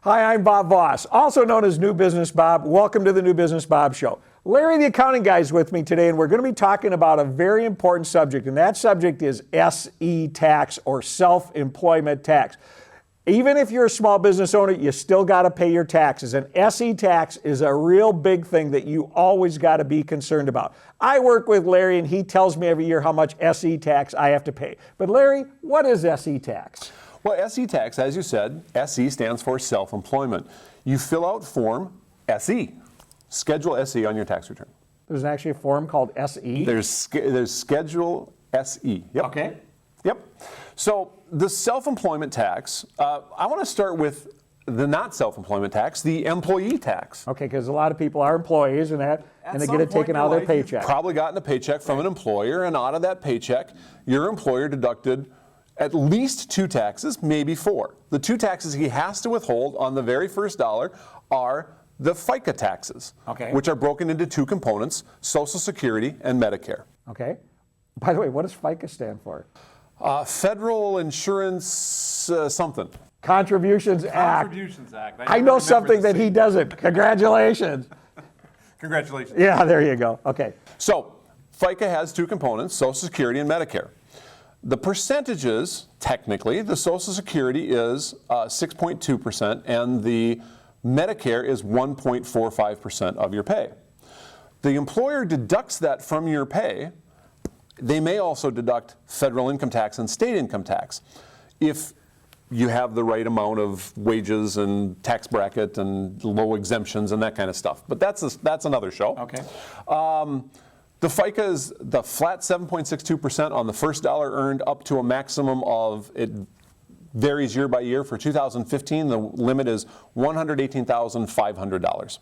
Hi, I'm Bob Voss, also known as New Business Bob. Welcome to the New Business Bob Show. Larry, the accounting guy, is with me today, and we're going to be talking about a very important subject, and that subject is SE tax, or self-employment tax. Even if you're a small business owner, you still got to pay your taxes, and SE tax is a real big thing that you always got to be concerned about. I work with Larry, and he tells me every year how much SE tax I have to pay. But Larry, what is SE tax? Well, SE tax, as you said, SE stands for self-employment. You fill out Form SE, Schedule SE on your tax return. There's actually a form called SE? There's Schedule SE. Yep. Okay. Yep. So the self-employment tax, I want to start with the not self-employment tax, the employee tax. Okay, because a lot of people are employees and they get it taken out of their paycheck. You've probably gotten a paycheck from an employer, and out of that paycheck, your employer deducted at least 2 taxes, maybe 4. The 2 taxes he has to withhold on the very first dollar are the FICA taxes, which are broken into 2 components, Social Security and Medicare. Okay. By the way, what does FICA stand for? Federal Insurance something. Contributions Act. Contributions Act. I know something that he doesn't. Congratulations. Congratulations. Yeah, there you go. Okay. So FICA has 2 components, Social Security and Medicare. The percentages, technically, the Social Security is 6.2% and the Medicare is 1.45% of your pay. The employer deducts that from your pay. They may also deduct federal income tax and state income tax if you have the right amount of wages and tax bracket and low exemptions and that kind of stuff. But that's another show. Okay. The FICA is the flat 7.62% on the first dollar earned up to a maximum of, it varies year by year. For 2015, the limit is $118,500.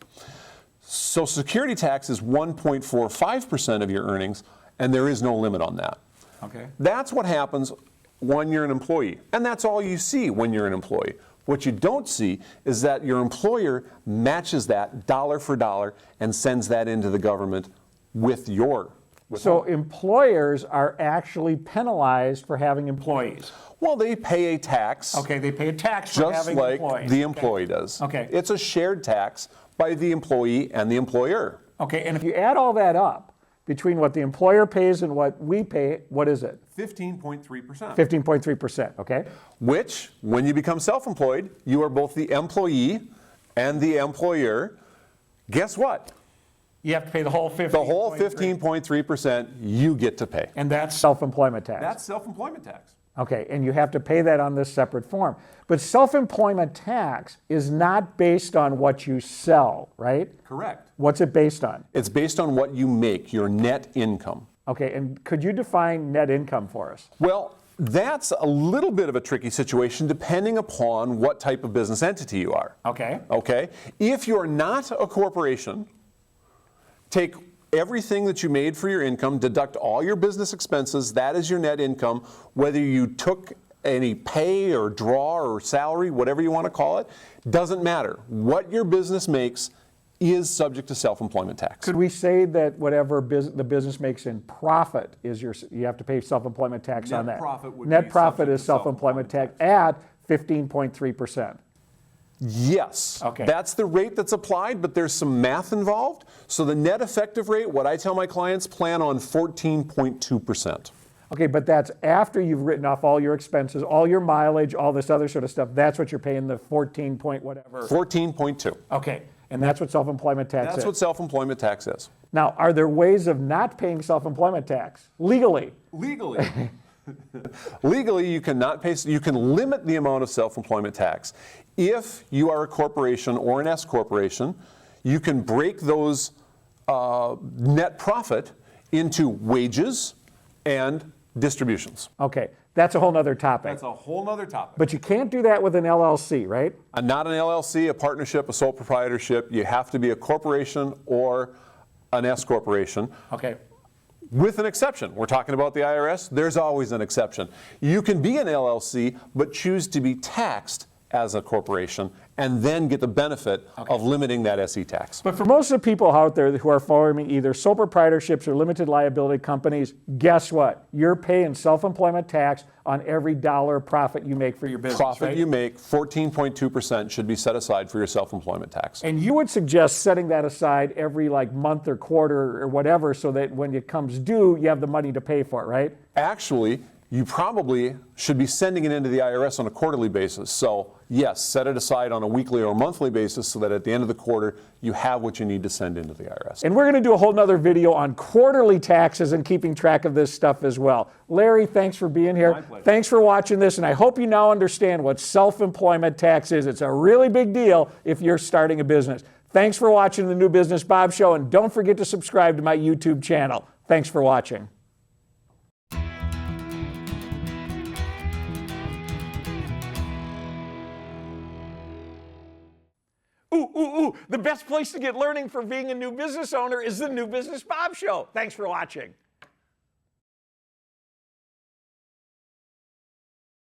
Social Security tax is 1.45% of your earnings, and there is no limit on that. Okay. That's what happens when you're an employee, and that's all you see when you're an employee. What you don't see is that your employer matches that dollar for dollar and sends that into the government with your So employers are actually penalized for having employees. Well, they pay a tax. Okay, they pay a tax for just having like employees. the employee does. Okay. It's a shared tax by the employee and the employer. Okay, and if you add all that up between what the employer pays and what we pay, what is it? 15.3%. 15.3%, okay? Which, when you become self-employed, you are both the employee and the employer. Guess what? You have to pay the whole 15.3%. The whole 15.3% you get to pay. And that's self-employment tax. That's self-employment tax. Okay, and you have to pay that on this separate form. But self-employment tax is not based on what you sell, right? Correct. What's it based on? It's based on what you make, your net income. Okay, and could you define net income for us? Well, that's a little bit of a tricky situation depending upon what type of business entity you are. Okay. Okay? If you're not a corporation, take everything that you made for your income, deduct all your business expenses, that is your net income, whether you took any pay or draw or salary, whatever you want to call it, doesn't matter. What your business makes is subject to self-employment tax. Could we say that whatever the business makes in profit is you have to pay self-employment tax on that? Net profit is self-employment tax at 15.3%. Yes. Okay. That's the rate that's applied, but there's some math involved. So the net effective rate, what I tell my clients, plan on 14.2%. Okay, but that's after you've written off all your expenses, all your mileage, all this other sort of stuff. That's what you're paying, the 14 point whatever. 14.2. Okay, and that's what self-employment tax is. That's what self-employment tax is. Now, are there ways of not paying self-employment tax legally? Legally. Legally, you cannot pay. You can limit the amount of self-employment tax. If you are a corporation or an S corporation, you can break those net profit into wages and distributions. Okay, that's a whole nother topic. That's a whole nother topic. But you can't do that with an LLC, right? Not an LLC, a partnership, a sole proprietorship. You have to be a corporation or an S corporation. Okay. With an exception. We're talking about the IRS. There's always an exception. You can be an LLC, but choose to be taxed as a corporation and then get the benefit of limiting that SE tax. But for most of the people out there who are forming either sole proprietorships or limited liability companies, guess what? You're paying self-employment tax on every dollar of profit you make for your business, Profit right? you make, 14.2% should be set aside for your self-employment tax. And you would suggest setting that aside every like month or quarter or whatever so that when it comes due, you have the money to pay for it, right? Actually, you probably should be sending it into the IRS on a quarterly basis. So yes, set it aside on a weekly or monthly basis so that at the end of the quarter, you have what you need to send into the IRS. And we're going to do a whole nother video on quarterly taxes and keeping track of this stuff as well. Larry, thanks for being here. My pleasure. Thanks for watching this, and I hope you now understand what self-employment tax is. It's a really big deal if you're starting a business. Thanks for watching the New Business Bob Show, and don't forget to subscribe to my YouTube channel. Thanks for watching. Ooh, the best place to get learning for being a new business owner is the New Business Bob Show. Thanks for watching.